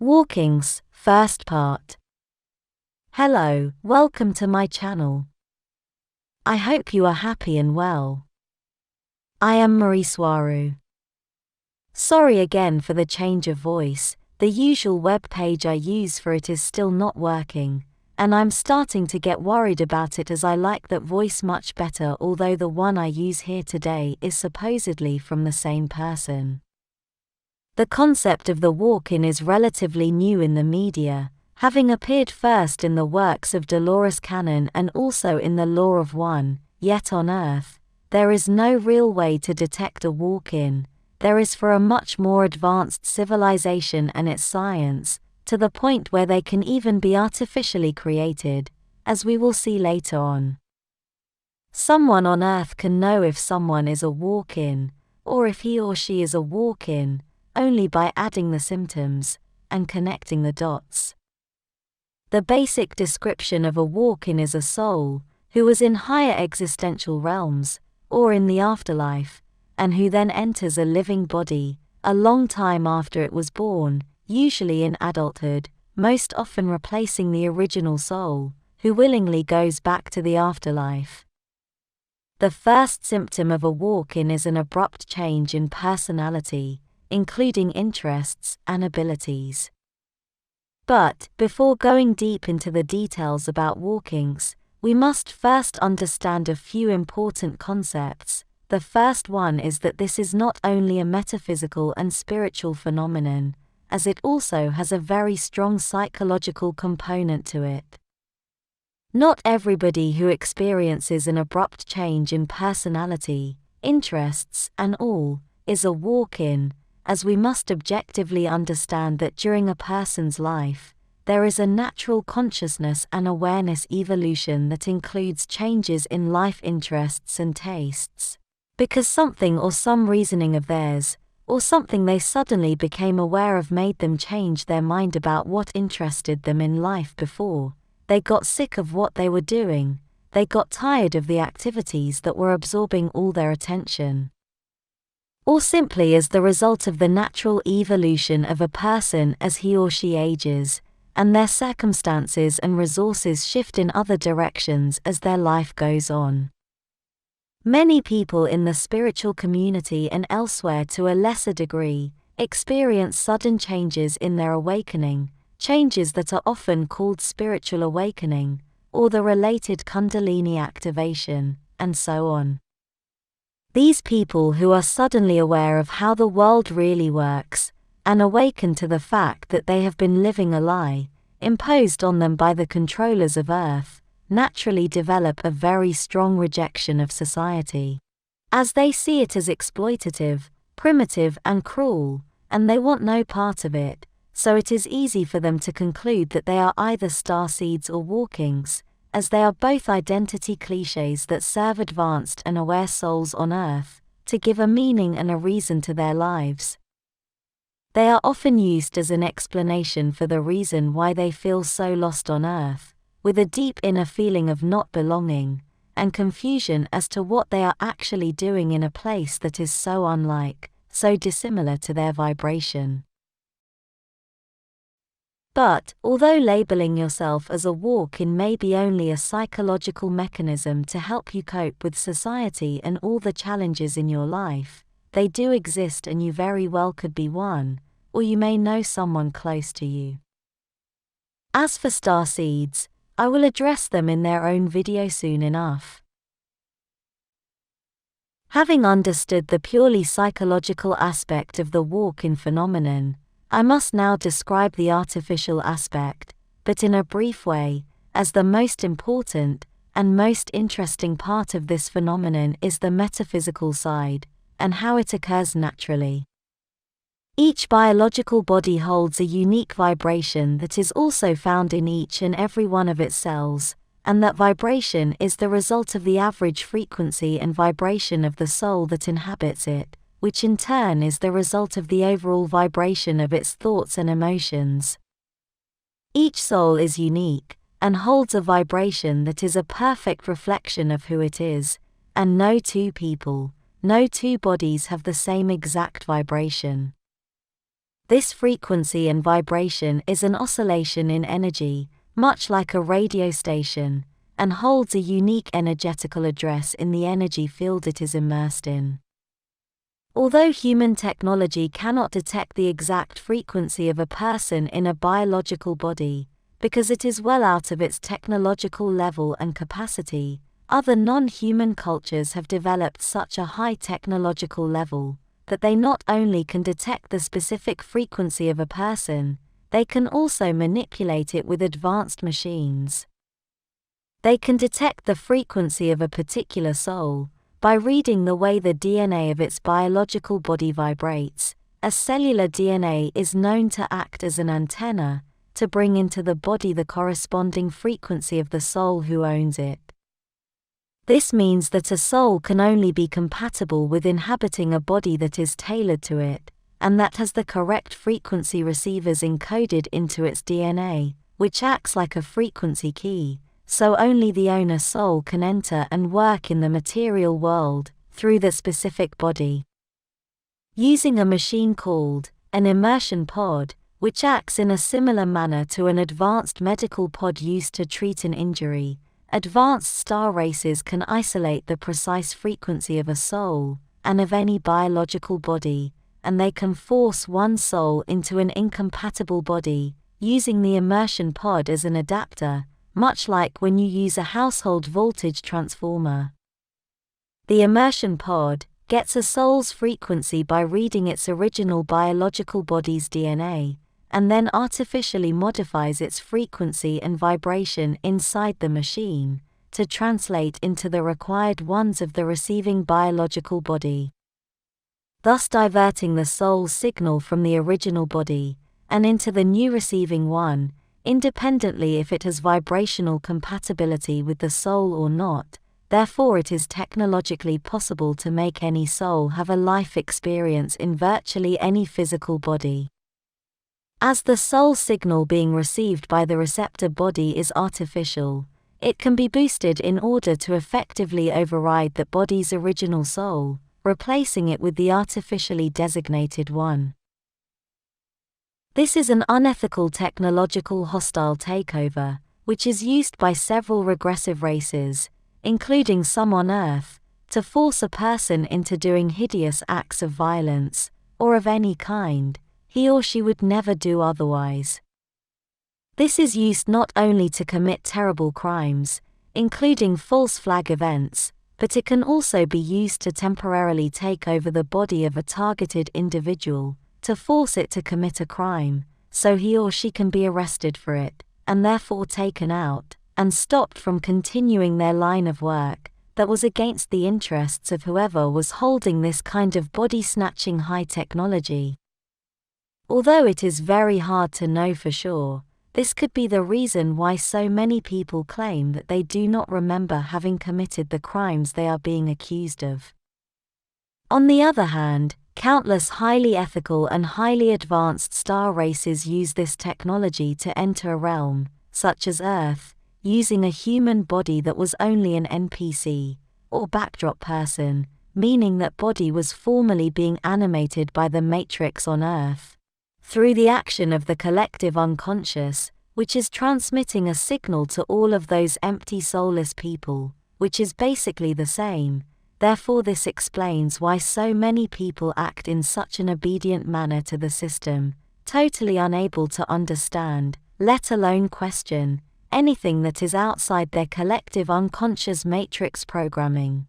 Walkins, first part. Hello, welcome to my channel. I hope you are happy and well. I am Mari Swaruu. Sorry again for the change of voice, the usual web page I use for it is still not working, and I'm starting to get worried about it as I like that voice much better, although the one I use here today is supposedly from the same person. The concept of the walk-in is relatively new in the media, having appeared first in the works of Dolores Cannon and also in the Law of One, yet on Earth, there is no real way to detect a walk-in. There is for a much more advanced civilization and its science, to the point where they can even be artificially created, as we will see later on. Someone on Earth can know if someone is a walk-in, or if he or she is a walk-in, only by adding the symptoms and connecting the dots. The basic description of a walk-in is a soul who was in higher existential realms, or in the afterlife, and who then enters a living body a long time after it was born, usually in adulthood, most often replacing the original soul, who willingly goes back to the afterlife. The first symptom of a walk-in is an abrupt change in personality, including interests and abilities. But, before going deep into the details about walkings, we must first understand a few important concepts. The first one is that this is not only a metaphysical and spiritual phenomenon, as it also has a very strong psychological component to it. Not everybody who experiences an abrupt change in personality, interests, and all, is a walk-in, as we must objectively understand that during a person's life, there is a natural consciousness and awareness evolution that includes changes in life interests and tastes. Because something or some reasoning of theirs, or something they suddenly became aware of made them change their mind about what interested them in life before, they got sick of what they were doing, they got tired of the activities that were absorbing all their attention. Or simply as the result of the natural evolution of a person as he or she ages, and their circumstances and resources shift in other directions as their life goes on. Many people in the spiritual community and elsewhere to a lesser degree, experience sudden changes in their awakening, changes that are often called spiritual awakening, or the related Kundalini activation, and so on. These people who are suddenly aware of how the world really works, and awaken to the fact that they have been living a lie, imposed on them by the controllers of Earth, naturally develop a very strong rejection of society, as they see it as exploitative, primitive and cruel, and they want no part of it, so it is easy for them to conclude that they are either starseeds or walkings, as they are both identity cliches that serve advanced and aware souls on Earth, to give a meaning and a reason to their lives. They are often used as an explanation for the reason why they feel so lost on Earth, with a deep inner feeling of not belonging, and confusion as to what they are actually doing in a place that is so unlike, so dissimilar to their vibration. But, although labeling yourself as a walk-in may be only a psychological mechanism to help you cope with society and all the challenges in your life, they do exist and you very well could be one, or you may know someone close to you. As for starseeds, I will address them in their own video soon enough. Having understood the purely psychological aspect of the walk-in phenomenon, I must now describe the artificial aspect, but in a brief way, as the most important and most interesting part of this phenomenon is the metaphysical side, and how it occurs naturally. Each biological body holds a unique vibration that is also found in each and every one of its cells, and that vibration is the result of the average frequency and vibration of the soul that inhabits it, which in turn is the result of the overall vibration of its thoughts and emotions. Each soul is unique, and holds a vibration that is a perfect reflection of who it is, and no two people, no two bodies have the same exact vibration. This frequency and vibration is an oscillation in energy, much like a radio station, and holds a unique energetical address in the energy field it is immersed in. Although human technology cannot detect the exact frequency of a person in a biological body, because it is well out of its technological level and capacity, other non-human cultures have developed such a high technological level that they not only can detect the specific frequency of a person, they can also manipulate it with advanced machines. They can detect the frequency of a particular soul by reading the way the DNA of its biological body vibrates, as cellular DNA is known to act as an antenna to bring into the body the corresponding frequency of the soul who owns it. This means that a soul can only be compatible with inhabiting a body that is tailored to it, and that has the correct frequency receivers encoded into its DNA, which acts like a frequency key, so only the owner soul can enter and work in the material world through the specific body. Using a machine called an immersion pod, which acts in a similar manner to an advanced medical pod used to treat an injury, advanced star races can isolate the precise frequency of a soul and of any biological body, and they can force one soul into an incompatible body, using the immersion pod as an adapter, much like when you use a household voltage transformer. The immersion pod gets a soul's frequency by reading its original biological body's DNA, and then artificially modifies its frequency and vibration inside the machine to translate into the required ones of the receiving biological body, thus diverting the soul's signal from the original body and into the new receiving one, independently if it has vibrational compatibility with the soul or not. Therefore, it is technologically possible to make any soul have a life experience in virtually any physical body. As the soul signal being received by the receptor body is artificial, it can be boosted in order to effectively override that body's original soul, replacing it with the artificially designated one. This is an unethical technological hostile takeover, which is used by several regressive races, including some on Earth, to force a person into doing hideous acts of violence, or of any kind he or she would never do otherwise. This is used not only to commit terrible crimes, including false flag events, but it can also be used to temporarily take over the body of a targeted individual, to force it to commit a crime, so he or she can be arrested for it, and therefore taken out, and stopped from continuing their line of work that was against the interests of whoever was holding this kind of body-snatching high technology. Although it is very hard to know for sure, this could be the reason why so many people claim that they do not remember having committed the crimes they are being accused of. On the other hand, countless highly ethical and highly advanced star races use this technology to enter a realm, such as Earth, using a human body that was only an NPC, or backdrop person, meaning that body was formerly being animated by the Matrix on Earth, through the action of the collective unconscious, which is transmitting a signal to all of those empty soulless people, which is basically the same. Therefore, this explains why so many people act in such an obedient manner to the system, totally unable to understand, let alone question, anything that is outside their collective unconscious matrix programming.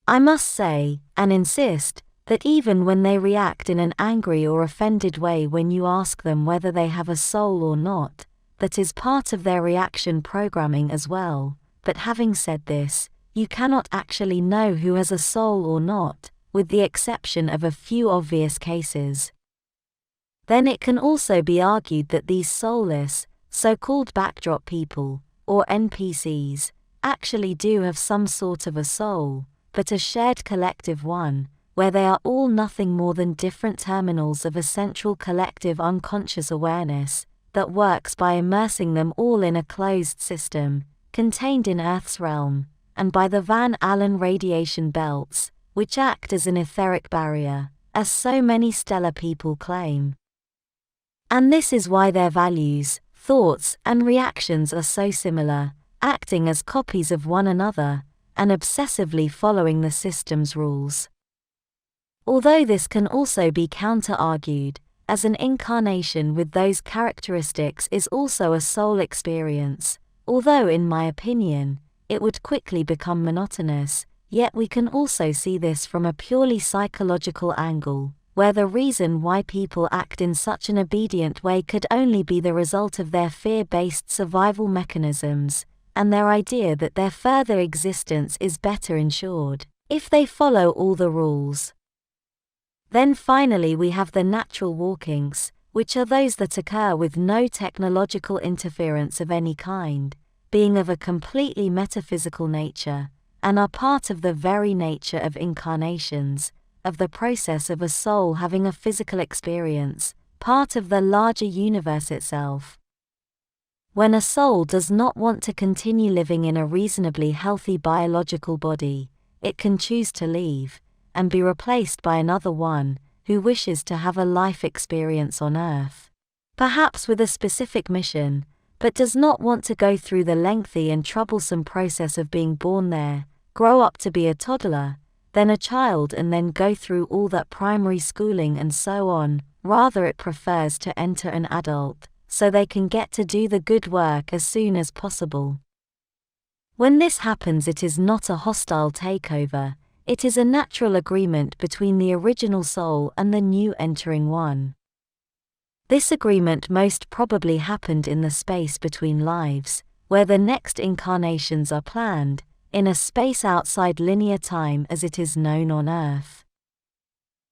I must say, and insist, that even when they react in an angry or offended way when you ask them whether they have a soul or not, that is part of their reaction programming as well. But having said this, you cannot actually know who has a soul or not, with the exception of a few obvious cases. Then it can also be argued that these soulless, so-called backdrop people, or NPCs, actually do have some sort of a soul, but a shared collective one, where they are all nothing more than different terminals of a central collective unconscious awareness that works by immersing them all in a closed system, contained in Earth's realm, and by the Van Allen radiation belts, which act as an etheric barrier, as so many stellar people claim. And this is why their values, thoughts, and reactions are so similar, acting as copies of one another, and obsessively following the system's rules. Although this can also be counter-argued, as an incarnation with those characteristics is also a soul experience, although in my opinion, it would quickly become monotonous, yet we can also see this from a purely psychological angle, where the reason why people act in such an obedient way could only be the result of their fear-based survival mechanisms, and their idea that their further existence is better ensured if they follow all the rules. Then finally we have the natural walkings, which are those that occur with no technological interference of any kind, being of a completely metaphysical nature, and are part of the very nature of incarnations, of the process of a soul having a physical experience, part of the larger universe itself. When a soul does not want to continue living in a reasonably healthy biological body, it can choose to leave, and be replaced by another one, who wishes to have a life experience on Earth. Perhaps with a specific mission, but does not want to go through the lengthy and troublesome process of being born there, grow up to be a toddler, then a child and then go through all that primary schooling and so on. Rather it prefers to enter an adult, so they can get to do the good work as soon as possible. When this happens, it is not a hostile takeover, it is a natural agreement between the original soul and the new entering one. This agreement most probably happened in the space between lives, where the next incarnations are planned, in a space outside linear time as it is known on Earth.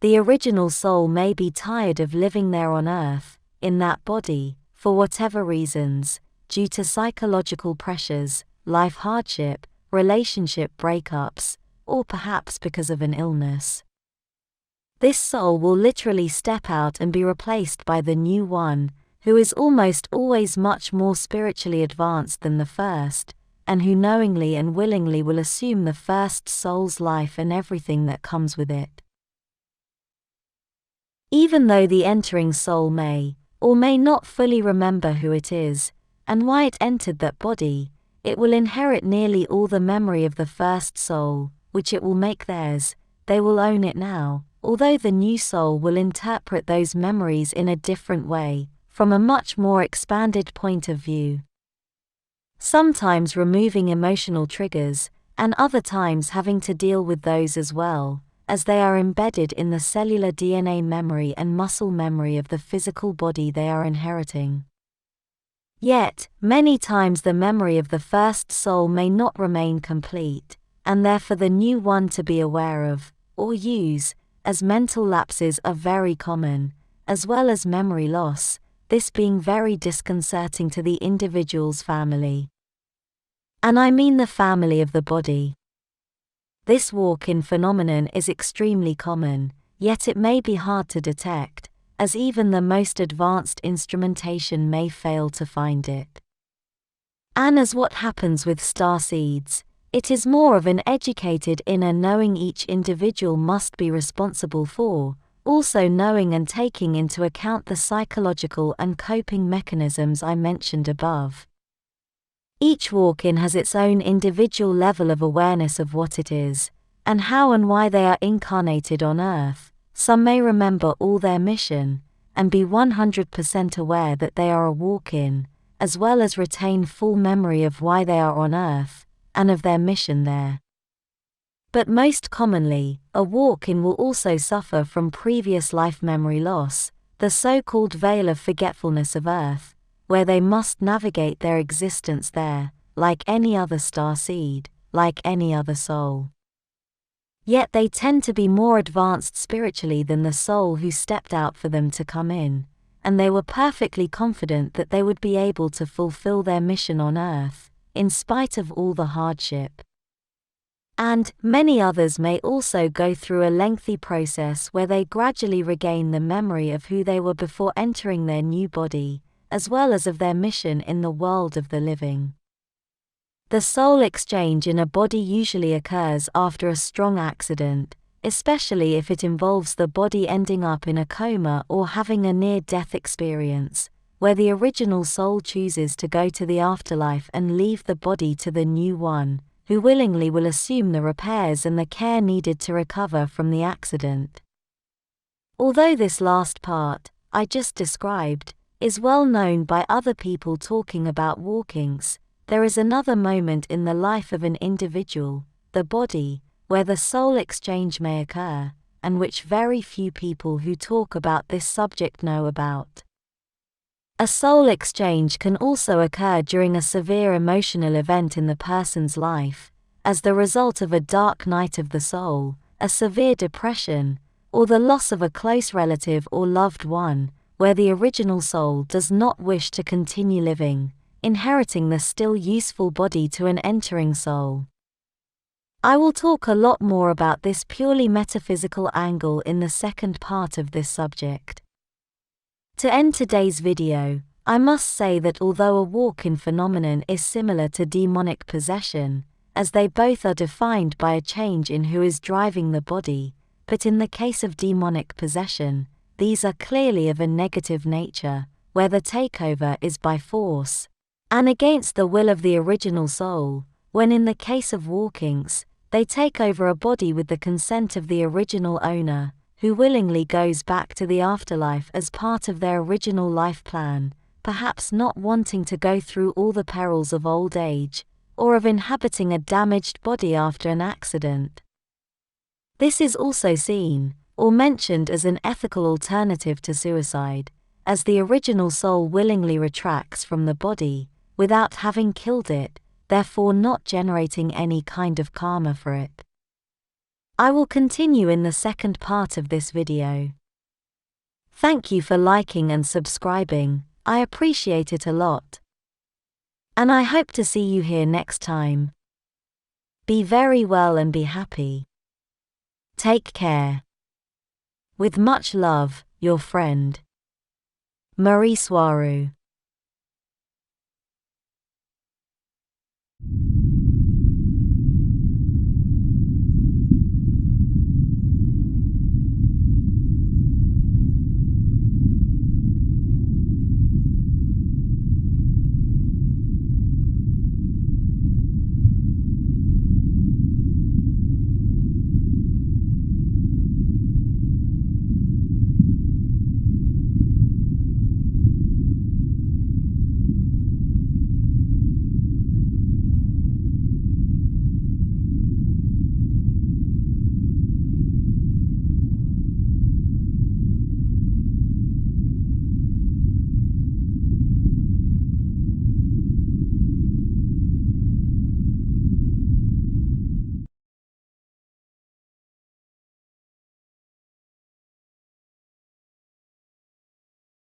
The original soul may be tired of living there on Earth, in that body, for whatever reasons, due to psychological pressures, life hardship, relationship breakups, or perhaps because of an illness. This soul will literally step out and be replaced by the new one, who is almost always much more spiritually advanced than the first, and who knowingly and willingly will assume the first soul's life and everything that comes with it. Even though the entering soul may, or may not fully remember who it is, and why it entered that body, it will inherit nearly all the memory of the first soul, which it will make theirs. They will own it now, although the new soul will interpret those memories in a different way, from a much more expanded point of view. Sometimes removing emotional triggers, and other times having to deal with those as well, as they are embedded in the cellular DNA memory and muscle memory of the physical body they are inheriting. Yet, many times the memory of the first soul may not remain complete, and therefore the new one to be aware of, or use, as mental lapses are very common, as well as memory loss, this being very disconcerting to the individual's family. And I mean the family of the body. This walk-in phenomenon is extremely common, yet it may be hard to detect, as even the most advanced instrumentation may fail to find it. And as what happens with star seeds, it is more of an educated inner knowing each individual must be responsible for, also knowing and taking into account the psychological and coping mechanisms I mentioned above. Each walk-in has its own individual level of awareness of what it is, and how and why they are incarnated on Earth. Some may remember all their mission, and be 100% aware that they are a walk-in, as well as retain full memory of why they are on Earth, and of their mission there. But most commonly, a walk-in will also suffer from previous life memory loss, the so-called veil of forgetfulness of Earth, where they must navigate their existence there, like any other star seed, like any other soul. Yet they tend to be more advanced spiritually than the soul who stepped out for them to come in, and they were perfectly confident that they would be able to fulfill their mission on Earth, in spite of all the hardship. And many others may also go through a lengthy process where they gradually regain the memory of who they were before entering their new body, as well as of their mission in the world of the living. The soul exchange in a body usually occurs after a strong accident, especially if it involves the body ending up in a coma or having a near-death experience, where the original soul chooses to go to the afterlife and leave the body to the new one, who willingly will assume the repairs and the care needed to recover from the accident. Although this last part, I just described, is well known by other people talking about walkings, there is another moment in the life of an individual, the body, where the soul exchange may occur, and which very few people who talk about this subject know about. A soul exchange can also occur during a severe emotional event in the person's life, as the result of a dark night of the soul, a severe depression, or the loss of a close relative or loved one, where the original soul does not wish to continue living, inheriting the still useful body to an entering soul. I will talk a lot more about this purely metaphysical angle in the second part of this subject. To end today's video, I must say that although a walk-in phenomenon is similar to demonic possession, as they both are defined by a change in who is driving the body, but in the case of demonic possession, these are clearly of a negative nature, where the takeover is by force, and against the will of the original soul, when in the case of walkings, they take over a body with the consent of the original owner, who willingly goes back to the afterlife as part of their original life plan, perhaps not wanting to go through all the perils of old age, or of inhabiting a damaged body after an accident. This is also seen, or mentioned as an ethical alternative to suicide, as the original soul willingly retracts from the body, without having killed it, therefore not generating any kind of karma for it. I will continue in the second part of this video. Thank you for liking and subscribing, I appreciate it a lot. And I hope to see you here next time. Be very well and be happy. Take care. With much love, your friend, Mari Swaruu.